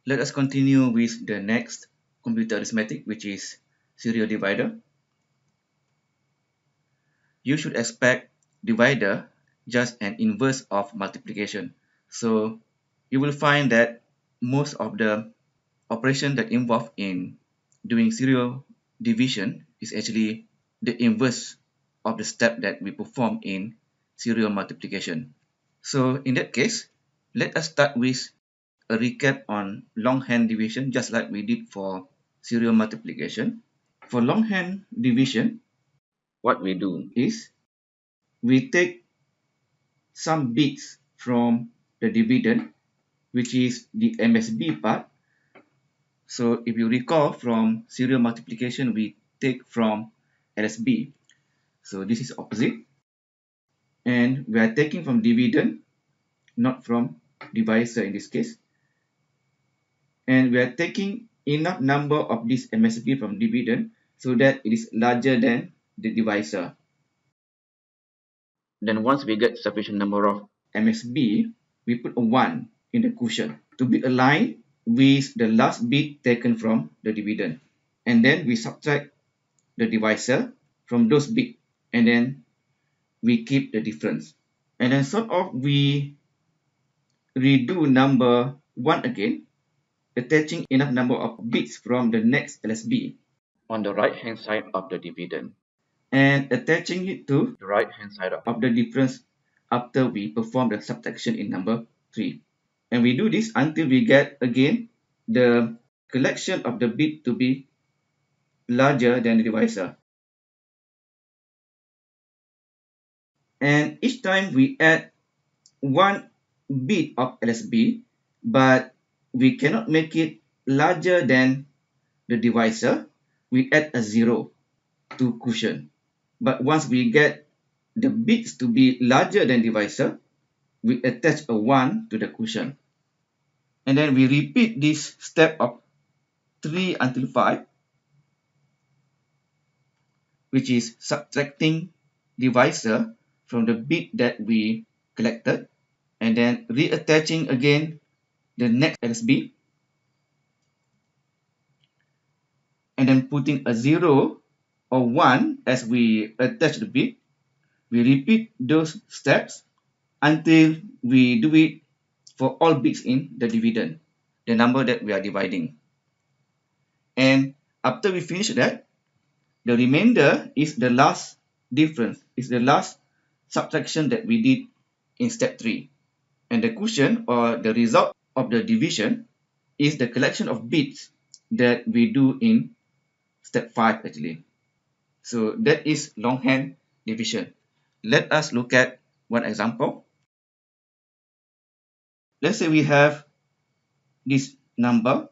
Let us continue with the next computer arithmetic, which is serial divider. You should expect divider just an inverse of multiplication. So you will find that most of the operation that involve in doing serial division is actually the inverse of the step that we perform in serial multiplication. So in that case, let us start with a recap on longhand division, just like we did for serial multiplication. For longhand division, what we do is we take some bits from the dividend, which is the MSB part. So if you recall from serial multiplication, we take from LSB. So this is opposite. And we are taking from dividend, not from divisor in this case. And we are taking enough number of this MSB from dividend so that it is larger than the divisor. Then once we get sufficient number of MSB, we put a 1 in the quotient to be aligned with the last bit taken from the dividend. And then we subtract the divisor from those bits, and then we keep the difference. And then sort of we redo number 1 again, attaching enough number of bits from the next LSB on the right hand side of the dividend, and attaching it to the right hand side of the difference after we perform the subtraction in number 3. And we do this until we get again the collection of the bit to be larger than the divisor. And each time we add one bit of LSB, but we cannot make it larger than the divisor, we add a 0 to quotient. But once we get the bits to be larger than divisor, we attach a 1 to the quotient. And then we repeat this step of 3 until 5, which is subtracting divisor from the bit that we collected, and then reattaching again the next LSB, and then putting a 0 or 1 as we attach the bit. We repeat those steps until we do it for all bits in the dividend, the number that we are dividing. And after we finish that, the remainder is the last difference, is the last subtraction that we did in step 3. And the quotient or the result of the division is the collection of bits that we do in step 5 actually. So that is longhand division. Let us look at one example. Let's say we have this number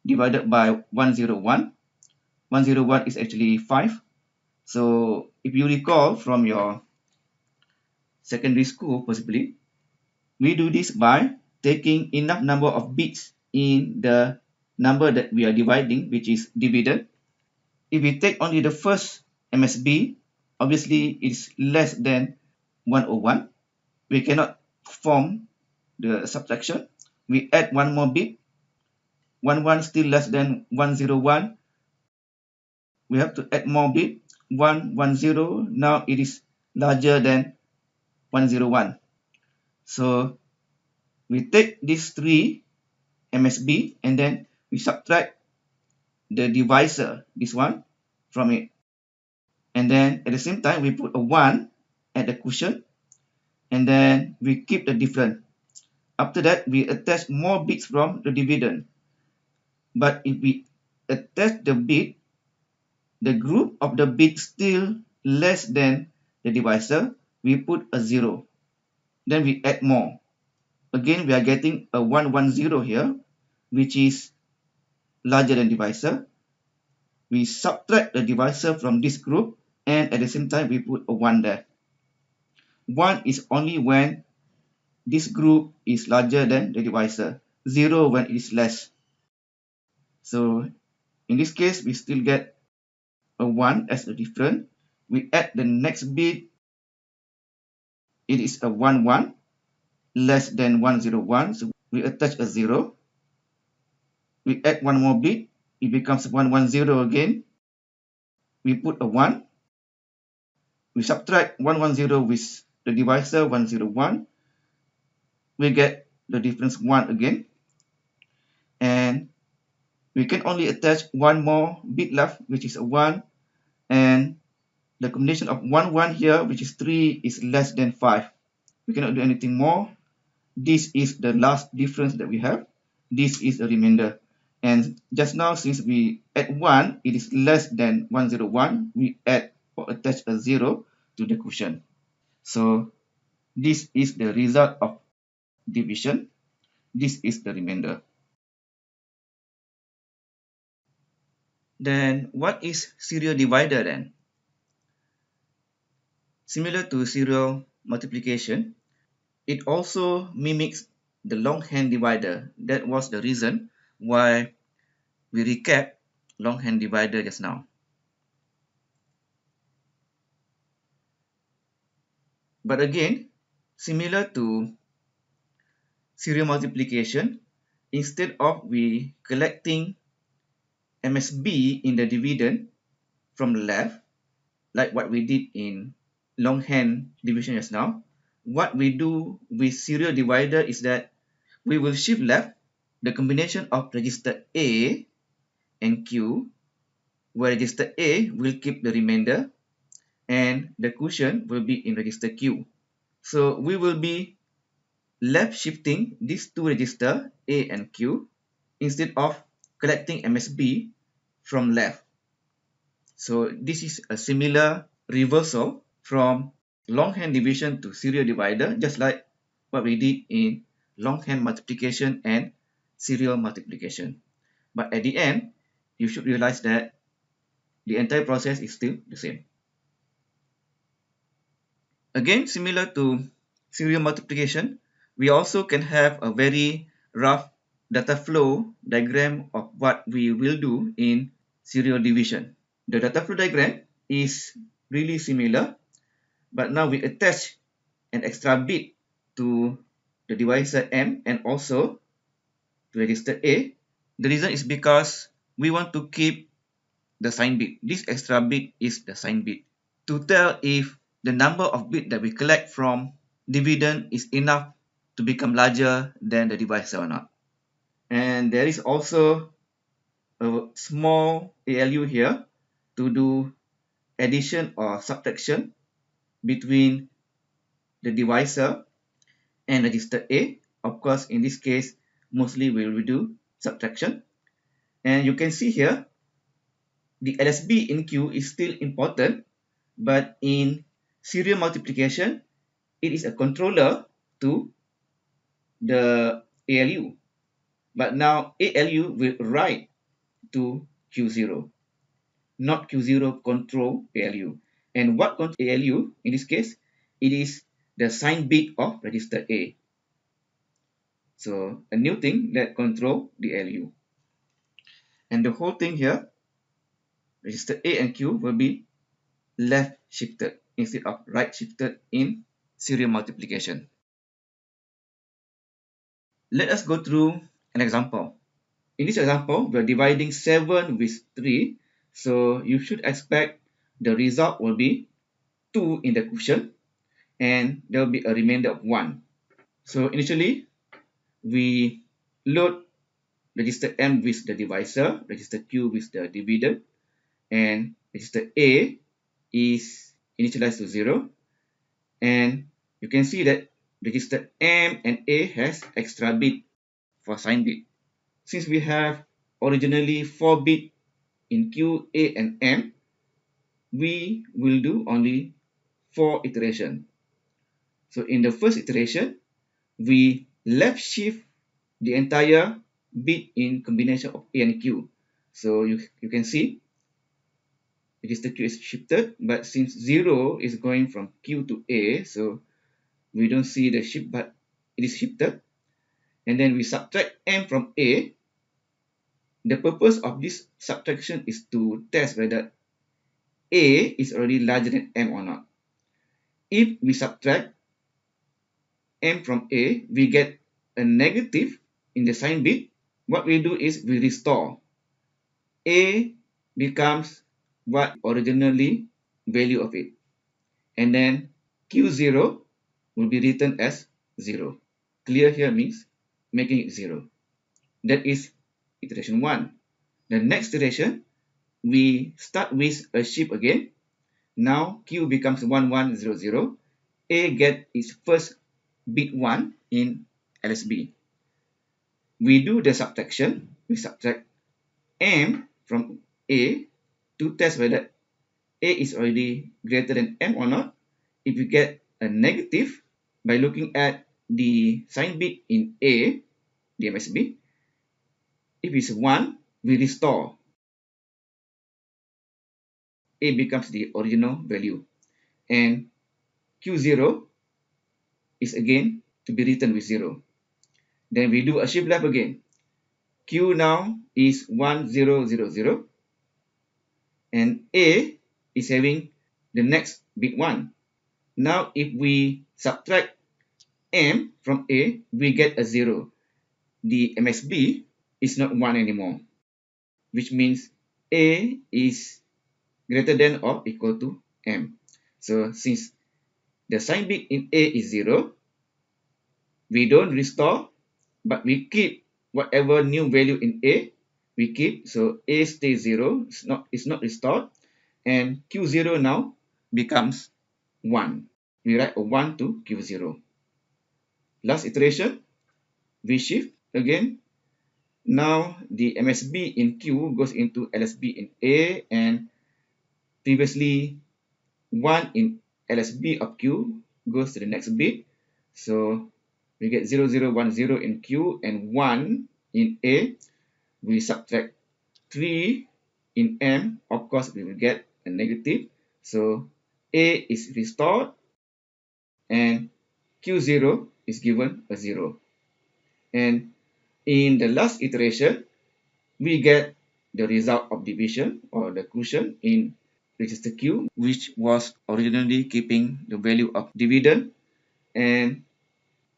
divided by 101. 101 is actually 5. So if you recall from your secondary school possibly, we do this by taking enough number of bits in the number that we are dividing, which is dividend. If we take only the first MSB, obviously it's less than 101. We cannot perform the subtraction. We add one more bit. 11 still less than 101. We have to add more bit. 110. Now it is larger than 101. So we take these three MSB and then we subtract the divisor, this one, from it. And then at the same time, we put a 1 at the quotient, and then we keep the difference. After that, we attach more bits from the dividend. But if we attach the bit, the group of the bits still less than the divisor, we put a 0. Then we add more. Again, we are getting a 110 here, which is larger than divisor. We subtract the divisor from this group, and at the same time, we put a 1 there. 1 is only when this group is larger than the divisor. 0 when it is less. So in this case, we still get a 1 as a difference. We add the next bit. It is a 11 less than 101. So we attach a 0. we add one more bit, it becomes 110 again. We put a 1. We subtract 110 with the divisor 101. We get the difference 1 again. And we can only attach one more bit left, which is a 1. And the combination of 1, 1 here, which is 3, is less than 5. We cannot do anything more. This is the last difference that we have. This is a remainder. And just now, since we add 1, it is less than 101. We add or attach a 0 to the quotient. So this is the result of division. This is the remainder. Then what is serial divider then? Similar to serial multiplication, it also mimics the longhand divider. That was the reason why we recap longhand divider just now. But again, similar to serial multiplication, instead of we collecting MSB in the dividend from the left, like what we did in longhand division just now, what we do with serial divider is that we will shift left the combination of register A and Q, where register A will keep the remainder and the quotient will be in register Q. So we will be left shifting these two registers A and Q instead of collecting MSB from left. So this is a similar reversal from longhand division to serial divider, just like what we did in longhand multiplication and serial multiplication. But at the end, you should realize that the entire process is still the same. Again, similar to serial multiplication, we also can have a very rough data flow diagram of what we will do in serial division. The data flow diagram is really similar, but now we attach an extra bit to the divisor M and also to register A. The reason is because we want to keep the sign bit. This extra bit is the sign bit to tell if the number of bits that we collect from dividend is enough to become larger than the divisor or not. And there is also a small ALU here to do addition or subtraction between the divisor and register A. Of course, in this case, mostly we will do subtraction. And you can see here, the LSB in Q is still important, but in serial multiplication, it is a controller to the ALU. But now ALU will write to Q0, not Q0 control ALU. And what controls ALU in this case? It is the sign bit of register A. So a new thing that control the ALU. And the whole thing here, register A and Q will be left shifted instead of right shifted in serial multiplication. Let us go through an example. In this example, we are dividing 7 with 3. So you should expect the result will be 2 in the quotient and there will be a remainder of 1. So initially, we load register M with the divisor, register Q with the dividend, and register A is initialized to 0. And you can see that register M and A has extra bit for sign bit. Since we have originally 4 bit in Q, A, and M, we will do only 4 iterations. So in the first iteration, we left shift the entire bit in combination of A and Q. So you can see register Q is shifted, but since 0 is going from Q to A, so we don't see the shift, but it is shifted. And then we subtract M from A. The purpose of this subtraction is to test whether A is already larger than M or not. If we subtract M from A, we get a negative in the sign bit. what we do is we restore. A becomes what originally value of it. And then Q0 will be written as 0. Clear here means making it 0. That is iteration 1. The next iteration, we start with a shift again. Now Q becomes 1100. A get its first bit 1 in LSB. We do the subtraction. We subtract M from A to test whether A is already greater than M or not. If we get a negative, by looking at the sign bit in A, the MSB, if it's 1, we restore. A becomes the original value. And Q0 is again to be written with 0. Then we do a shift left again. Q now is 1000. And A is having the next bit 1. Now if we subtract M from A, we get a 0. The MSB is not 1 anymore, which means A is greater than or equal to M. So since the sign bit in A is 0, we don't restore, but we keep whatever new value in A, we keep. So A stays 0, it's not restored. And Q0 now becomes 1. We write a 1 to Q0. Last iteration, we shift again. Now the MSB in Q goes into LSB in A, and previously 1 in LSB of Q goes to the next bit. So we get 0010 in Q and 1 in A. We subtract 3 in M. Of course, we will get a negative. So A is restored and Q0 is given a 0. And in the last iteration, we get the result of division or the quotient in register Q, which was originally keeping the value of dividend, and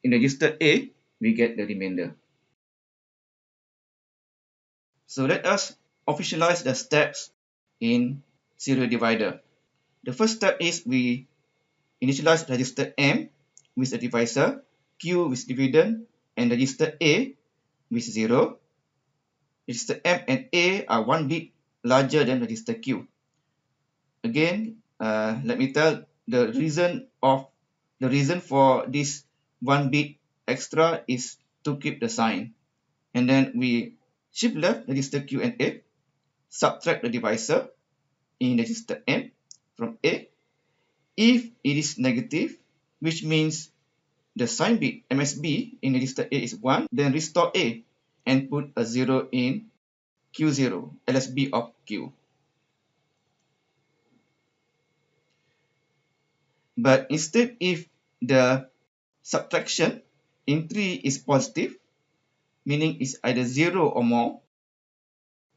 in register A, we get the remainder. So let us officialize the steps in serial divider. The first step is we initialize register M with a divisor, Q with dividend, and register A with 0. Register M and A are 1 bit larger than register Q. Again, let me tell the reason for this 1 bit extra is to keep the sign. And then we shift left register Q and A, subtract the divisor in register M from A. If it is negative, which means the sign bit MSB in register A is 1, then restore A and put a 0 in Q0, LSB of Q. But instead, if the subtraction in 3 is positive, meaning it's either 0 or more,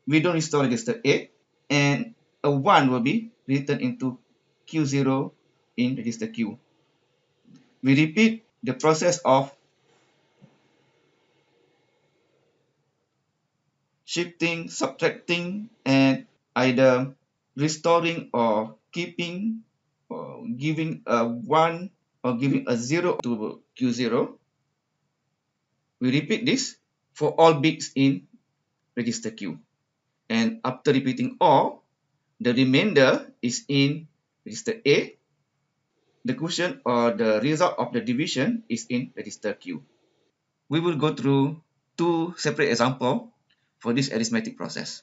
we don't restore register A, and a 1 will be written into Q0 in register Q. We repeat the process of shifting, subtracting, and either restoring or keeping, or giving a 1 or giving a 0 to Q0. We repeat this for all bits in register Q. And after repeating all, the remainder is in register A. The quotient or the result of the division is in register Q. We will go through 2 separate examples for this arithmetic process.